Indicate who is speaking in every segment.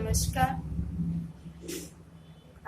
Speaker 1: नमस्कार।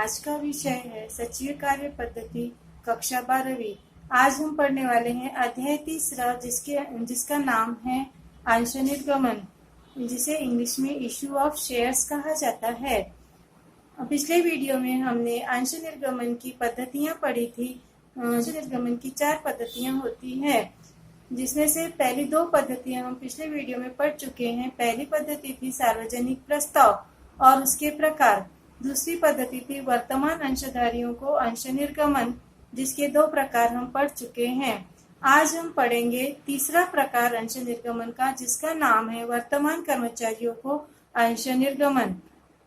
Speaker 1: आज का विषय है सचिव कार्य पद्धति कक्षा 12वीं। आज हम पढ़ने वाले हैं अध्याय 3 जिसका नाम है अंश निर्गमन, जिसे इंग्लिश में इशू ऑफ शेयर्स कहा जाता है। पिछले वीडियो में हमने अंश निर्गमन की पद्धतियां पढ़ी थी। अंश निर्गमन की 4 पद्धतियां होती है, जिसमें से पहली 2 पद्धतियां हम पिछले वीडियो में पढ़ चुके हैं। पहली पद्धति थी सार्वजनिक प्रस्ताव और उसके प्रकार। दूसरी पद्धति थी वर्तमान अंशधारियों को अंश निर्गमन, जिसके 2 प्रकार हम पढ़ चुके हैं। आज हम पढ़ेंगे तीसरा प्रकार अंश निर्गमन का, जिसका नाम है वर्तमान कर्मचारियों को अंश निर्गमन।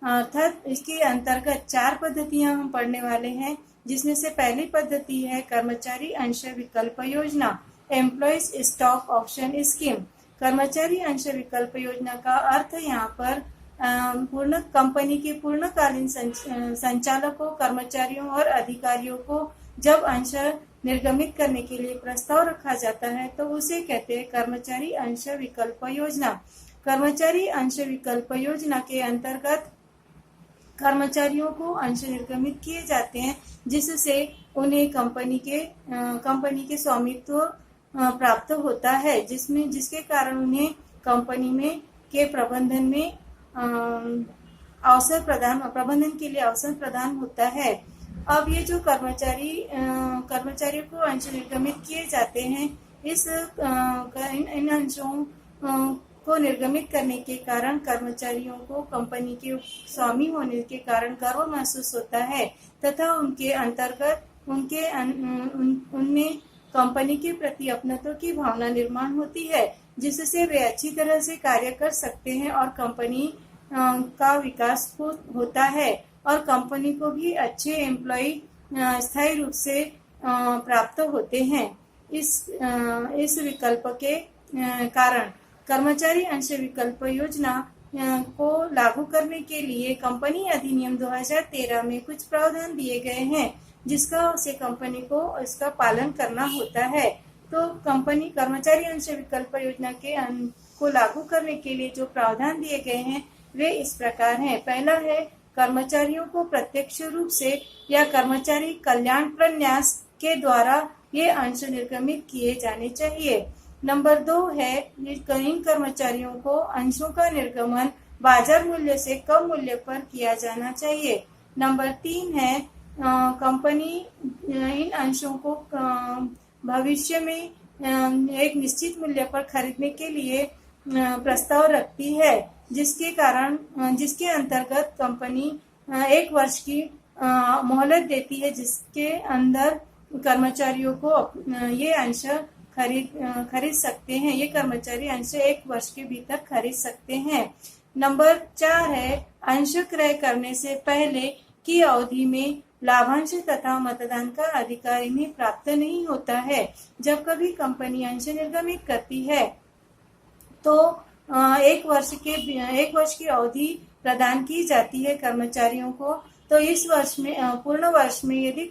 Speaker 1: अर्थात इसके अंतर्गत 4 पद्धतियां हम पढ़ने वाले हैं, जिसमें से पहली पद्धति है कर्मचारी अंश विकल्प योजना, एम्प्लॉयज स्टॉक ऑप्शन स्कीम। कर्मचारी अंश विकल्प योजना का अर्थ यहाँ पर पूर्ण कंपनी के पूर्णकालीन संचालकों, कर्मचारियों और अधिकारियों को जब अंश निर्गमित करने के लिए प्रस्ताव रखा जाता है तो उसे कहते हैं कर्मचारी अंश विकल्प योजना। कर्मचारी अंश विकल्प योजना के अंतर्गत कर्मचारियों को अंश निर्गमित किए जाते हैं, जिससे उन्हें कंपनी के स्वामित्व प्राप्त होता है, जिसके कारण उन्हें कंपनी में के प्रबंधन के लिए अवसर प्रदान होता है। अब ये जो कर्मचारियों को अंश निर्गमित किए जाते हैं, इन अंशों को निर्गमित करने के कारण कर्मचारियों को कंपनी के स्वामी होने के कारण गर्व महसूस होता है तथा उनके अंतर्गत उनमें कंपनी के प्रति अपनत्व की भावना निर्माण होती है, जिससे वे अच्छी तरह से कार्य कर सकते हैं और कंपनी का विकास होता है और कंपनी को भी अच्छे एम्प्लॉय स्थायी रूप से प्राप्त होते हैं। इस विकल्प के कारण कर्मचारी अंश विकल्प योजना को लागू करने के लिए कंपनी अधिनियम 2013 में कुछ प्रावधान दिए गए हैं, जिसका उसे कंपनी को इसका पालन करना होता है। तो कर्मचारी अंश विकल्प योजना को लागू करने के लिए जो प्रावधान दिए गए हैं वे इस प्रकार हैं। पहला है कर्मचारियों को प्रत्यक्ष रूप से या कर्मचारी कल्याण प्रन्यास के द्वारा ये अंश निर्गमित किए जाने चाहिए। नंबर 2 है इन कर्मचारियों को अंशों का निर्गमन बाजार मूल्य से कम मूल्य पर किया जाना चाहिए। नंबर 3 है कंपनी इन अंशों को भविष्य में एक निश्चित मूल्य पर खरीदने के लिए प्रस्ताव रखती है, जिसके अंतर्गत कंपनी 1 वर्ष की मोहलत देती है, जिसके अंदर कर्मचारियों को ये अंश खरीद सकते हैं। ये कर्मचारी अंश 1 वर्ष के भीतर खरीद सकते हैं। नंबर 4 है अंश क्रय करने से पहले की अवधि में लाभांश तथा मतदान का अधिकार इन्हें प्राप्त नहीं होता है। जब कभी कंपनी अंश निर्गमित करती है तो 1 वर्ष की अवधि प्रदान की जाती है कर्मचारियों को। तो इस वर्ष में पूर्ण वर्ष में यदि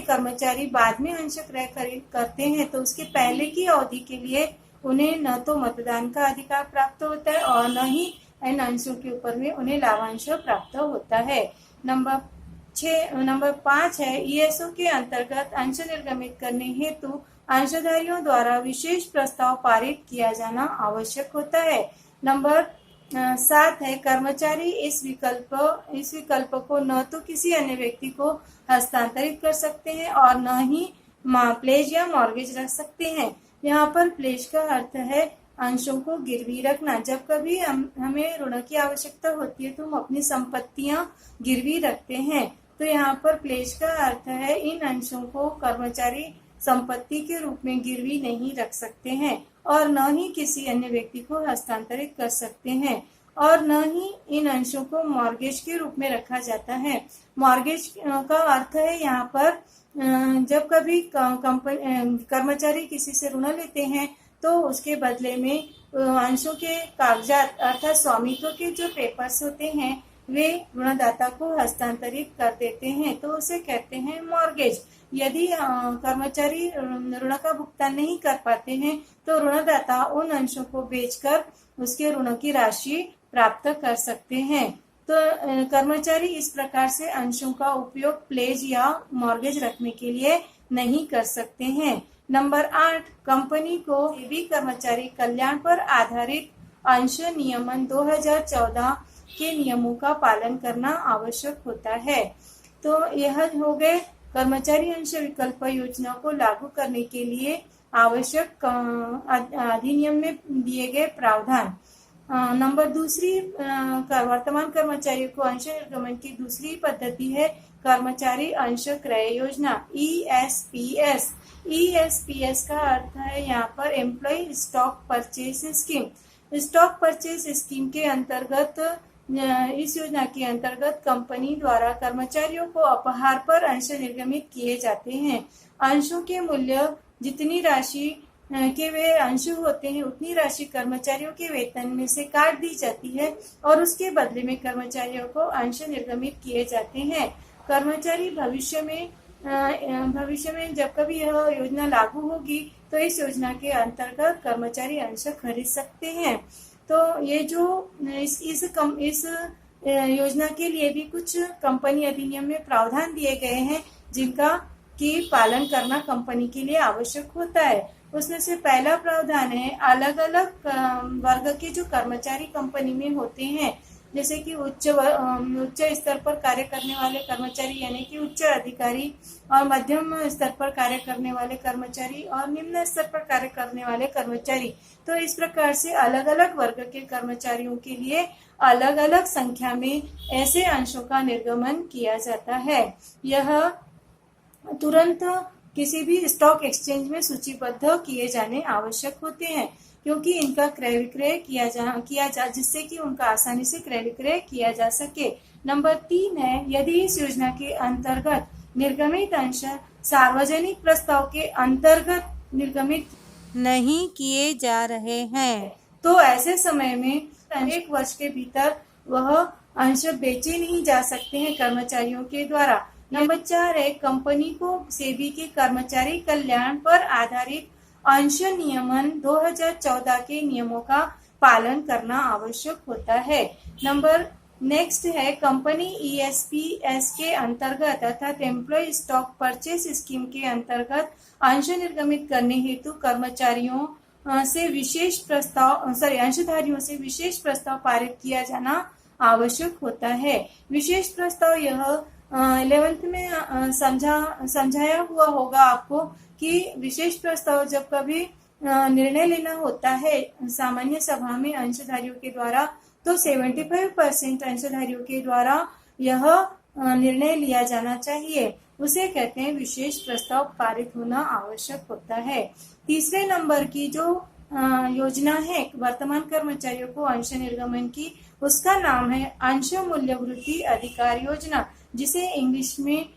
Speaker 1: कर्मचारी बाद में अंश क्रय करते हैं तो उसके पहले की अवधि के लिए उन्हें न तो मतदान का अधिकार प्राप्त होता है और न ही इन अंशों के ऊपर में उन्हें लाभांश प्राप्त होता है। नंबर 5 है ईएसओ के अंतर्गत अंश निर्गमित करने हेतु अंशधारियों द्वारा विशेष प्रस्ताव पारित किया जाना आवश्यक होता है। नंबर 7 है कर्मचारी इस विकल्प को न तो किसी अन्य व्यक्ति को हस्तांतरित कर सकते हैं और न ही प्लेज या मॉर्गेज रख सकते हैं। यहाँ पर प्लेज का अर्थ है अंशों को गिरवी रखना। जब कभी हमें ऋण की आवश्यकता होती है तो हम अपनी संपत्तियां गिरवी रखते हैं। तो यहाँ पर प्लेज का अर्थ है इन अंशों को कर्मचारी संपत्ति के रूप में गिरवी नहीं रख सकते हैं और न ही किसी अन्य व्यक्ति को हस्तांतरित कर सकते हैं और न ही इन अंशों को मॉर्गेज के रूप में रखा जाता है। मॉर्गेज का अर्थ है यहाँ पर जब कभी कर्मचारी किसी से ऋण लेते हैं तो उसके बदले में अंशों के कागजात अर्थात स्वामित्व के जो पेपर्स होते हैं वे ऋणदाता को हस्तांतरित कर देते हैं, तो उसे कहते हैं मॉर्गेज। यदि कर्मचारी ऋण का भुगतान नहीं कर पाते हैं तो ऋणदाता उन अंशों को बेचकर उसके ऋण की राशि प्राप्त कर सकते हैं। तो कर्मचारी इस प्रकार से अंशों का उपयोग प्लेज या मॉर्गेज रखने के लिए नहीं कर सकते हैं। नंबर 8, कंपनी को भी कर्मचारी कल्याण पर आधारित अंश नियमन 2014 के नियमों का पालन करना आवश्यक होता है। तो यह हो गए कर्मचारी अंश विकल्प योजना को लागू करने के लिए आवश्यक अधिनियम में दिए गए प्रावधान। नंबर दूसरी, वर्तमान कर्मचारियों को अंश निर्गमन की दूसरी पद्धति है कर्मचारी अंश क्रय योजना, ESPS। ESPS का अर्थ है यहाँ पर employee stock purchase scheme. Stock purchase scheme के अंतर्गत, इस योजना के अंतर्गत कंपनी द्वारा कर्मचारियों को अपहार पर अंश निर्गमित किए जाते हैं। अंशों के मूल्य जितनी राशि के वे अंश होते हैं उतनी राशि कर्मचारियों के वेतन में से काट दी जाती है और उसके बदले में कर्मचारियों को अंश निर्गमित किए जाते हैं। कर्मचारी भविष्य में जब कभी यह योजना लागू होगी तो इस योजना के अंतर्गत कर्मचारी अंश खरीद सकते हैं। तो ये जो इस योजना के लिए भी कुछ कंपनी अधिनियम में प्रावधान दिए गए हैं जिनका की पालन करना कंपनी के लिए आवश्यक होता है। उसमें से पहला प्रावधान है अलग अलग वर्ग के जो कर्मचारी कंपनी में होते हैं, जैसे कि उच्च स्तर पर कार्य करने वाले कर्मचारी यानी कि उच्च अधिकारी, और मध्यम स्तर पर कार्य करने वाले कर्मचारी और निम्न स्तर पर कार्य करने वाले कर्मचारी। तो इस प्रकार से अलग अलग वर्ग के कर्मचारियों के लिए अलग अलग संख्या में ऐसे अंशों का निर्गमन किया जाता है। यह तुरंत किसी भी स्टॉक एक्सचेंज में सूचीबद्ध किए जाने आवश्यक होते हैं, क्योंकि इनका क्रय विक्रय किया जा जिससे कि उनका आसानी से क्रय विक्रय किया जा सके। नंबर 3 है, यदि इस योजना के अंतर्गत निर्गमित अंश सार्वजनिक प्रस्ताव के अंतर्गत निर्गमित नहीं किए जा रहे हैं तो ऐसे समय में 1 वर्ष के भीतर वह अंश बेचे नहीं जा सकते हैं कर्मचारियों के द्वारा। नंबर 4 है, कंपनी को सेबी के कर्मचारी कल्याण पर आधारित अंश नियमन 2014 के नियमों का पालन करना आवश्यक होता है। नेक्स्ट है, कंपनी ESPS के अंतर्गत अर्थात एम्प्लॉय स्टॉक परचेस स्कीम के अंतर्गत अंश निर्गमित करने हेतु कर्मचारियों से विशेष प्रस्ताव अंशधारियों से विशेष प्रस्ताव पारित किया जाना आवश्यक होता है। विशेष प्रस्ताव यह 11th में समझाया हुआ होगा आपको कि विशेष प्रस्ताव जब कभी निर्णय लेना होता है सामान्य सभा में अंशधारियों के द्वारा, तो 75% अंशधारियों के द्वारा यह निर्णय लिया जाना चाहिए, उसे कहते हैं विशेष प्रस्ताव पारित होना आवश्यक होता है। तीसरे नंबर की जो योजना है वर्तमान कर्मचारियों को अंश निर्गमन की, उसका नाम है अंश मूल्य वृद्धि अधिकार योजना, जिसे इंग्लिश में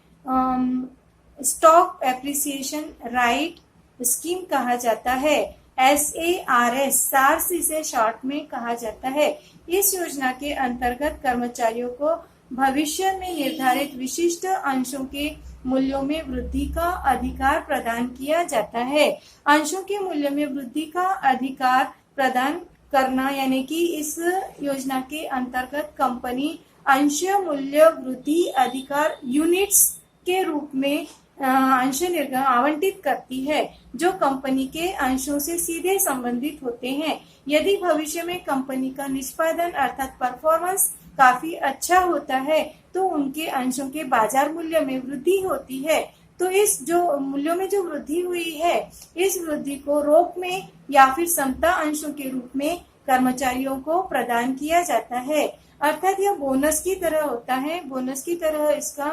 Speaker 1: स्टॉक एप्रिसिएशन राइट स्कीम कहा जाता है। SARS इसे शॉर्ट में कहा जाता है। इस योजना के अंतर्गत कर्मचारियों को भविष्य में निर्धारित विशिष्ट अंशों के मूल्यों में वृद्धि का अधिकार प्रदान किया जाता है। अंशों के मूल्य में वृद्धि का अधिकार प्रदान करना यानी कि इस योजना के अंतर्गत कंपनी अंश मूल्य वृद्धि अधिकार यूनिट्स के रूप में अंश आवंटित करती है, जो कंपनी के अंशों से सीधे संबंधित होते हैं। यदि भविष्य में कंपनी का निष्पादन अर्थात परफॉर्मेंस काफी अच्छा होता है तो उनके अंशों के बाजार मूल्य में वृद्धि होती है। तो इस जो मूल्यों में जो वृद्धि हुई है, इस वृद्धि को रोक में या फिर समता अंशों के रूप में कर्मचारियों को प्रदान किया जाता है। अर्थात यह बोनस की तरह होता है। बोनस की तरह इसका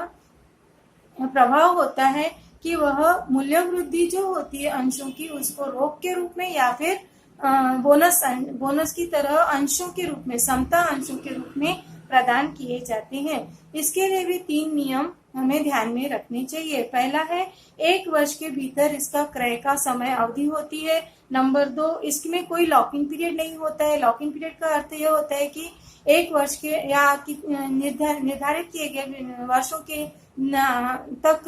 Speaker 1: प्रभाव होता है कि वह मूल्य वृद्धि जो होती है अंशों की, उसको रोक के रूप में या फिर बोनस की तरह अंशों के रूप में, समता अंशों के रूप में प्रदान किए जाते हैं। इसके लिए भी 3 नियम हमें ध्यान में रखने चाहिए। पहला है 1 वर्ष के भीतर इसका क्रय का समय अवधि होती है। नंबर 2, इसमें कोई लॉकिंग पीरियड नहीं होता है। लॉकिंग पीरियड का अर्थ यह होता है कि 1 वर्ष के या निर्धारित किए गए वर्षों के तक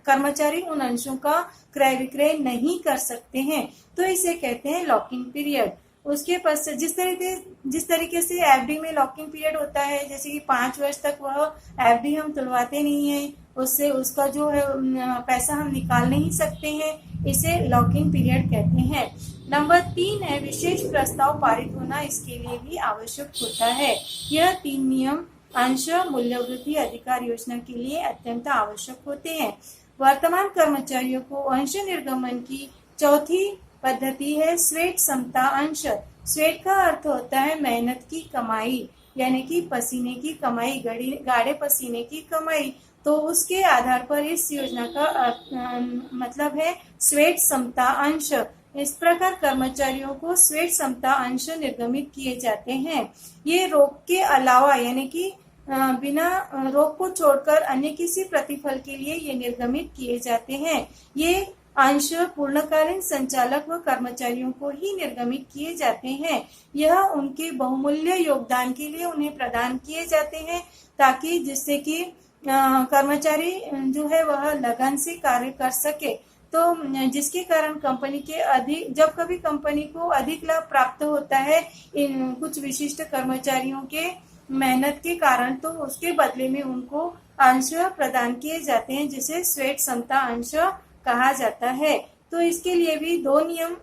Speaker 1: कर्मचारी उन अंशों का क्रय विक्रय नहीं कर सकते हैं, तो इसे कहते हैं लॉकिंग पीरियड। उसके पश्चात जिस तरीके से एफडी में लॉकिंग पीरियड होता है, जैसे कि 5 वर्ष तक वह एफडी हम तुलवाते नहीं है, उससे उसका जो है पैसा हम निकाल नहीं सकते हैं, इसे लॉकिंग पीरियड कहते हैं। नंबर 3 है विशेष प्रस्ताव पारित होना, इसके लिए भी आवश्यक होता है। यह 3 नियम अंश मूल्य वृद्धि अधिकार योजना के लिए अत्यंत आवश्यक होते हैं। वर्तमान कर्मचारियों को अंश निर्गमन की चौथी पद्धति है स्वेट समता अंश। स्वेट का अर्थ होता है मेहनत की कमाई, यानी कि पसीने की कमाई, गाढ़े पसीने की कमाई। तो उसके आधार पर इस योजना का मतलब है स्वेट समता अंश। इस प्रकार कर्मचारियों को स्वेट समता अंश निर्गमित किए जाते हैं। ये रोग के अलावा यानी कि बिना रोग को छोड़कर अन्य किसी प्रतिफल के लिए ये निर्गमित किए जाते हैं। ये अंश पूर्णकालीन संचालक व कर्मचारियों को ही निर्गमित किए जाते हैं। यह उनके बहुमूल्य योगदान के लिए उन्हें प्रदान किए जाते हैं, ताकि जिससे कि कर्मचारी जो है वह लगन से कार्य कर सके। तो जिसके कारण कंपनी के जब कभी कंपनी को अधिक लाभ प्राप्त होता है कुछ विशिष्ट कर्मचारियों के मेहनत के कारण, तो उसके बदले में उनको अंश प्रदान किए जाते हैं, जिसे स्वेट समता अंश कहा जाता है। तो इसके लिए भी 2 नियम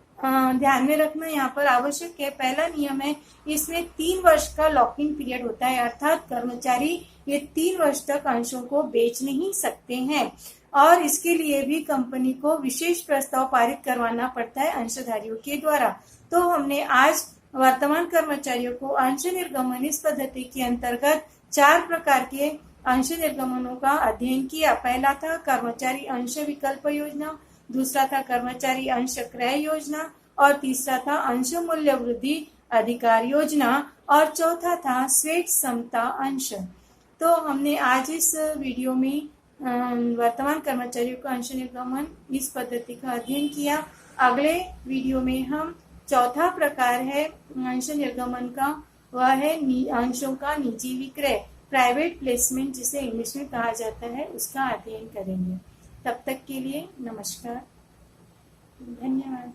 Speaker 1: ध्यान में रखना यहाँ पर आवश्यक है। पहला नियम है, इसमें 3 वर्ष का लॉकिंग पीरियड होता है, अर्थात कर्मचारी ये 3 वर्ष तक अंशों को बेच नहीं सकते हैं। और इसके लिए भी कंपनी को विशेष प्रस्ताव पारित करवाना पड़ता है अंशधारियों के द्वारा। तो हमने आज वर्तमान कर्मचारियों को अंश निर्गमन इस पद्धति के अंतर्गत 4 प्रकार के अंश निर्गमनों का अध्ययन किया। पहला था कर्मचारी अंश विकल्प योजना, दूसरा था कर्मचारी अंश क्रय योजना, और तीसरा था अंश मूल्य वृद्धि अधिकार योजना, और चौथा था स्वेट समता अंश। तो हमने आज इस वीडियो में वर्तमान कर्मचारियों का अंश निर्गमन इस पद्धति का अध्ययन किया। अगले वीडियो में हम चौथा प्रकार है अंश निर्गमन का, वह है अंशों का निजी विक्रय, प्राइवेट प्लेसमेंट जिसे इंग्लिश में कहा जाता है, उसका अध्ययन करेंगे। तब तक के लिए नमस्कार, धन्यवाद।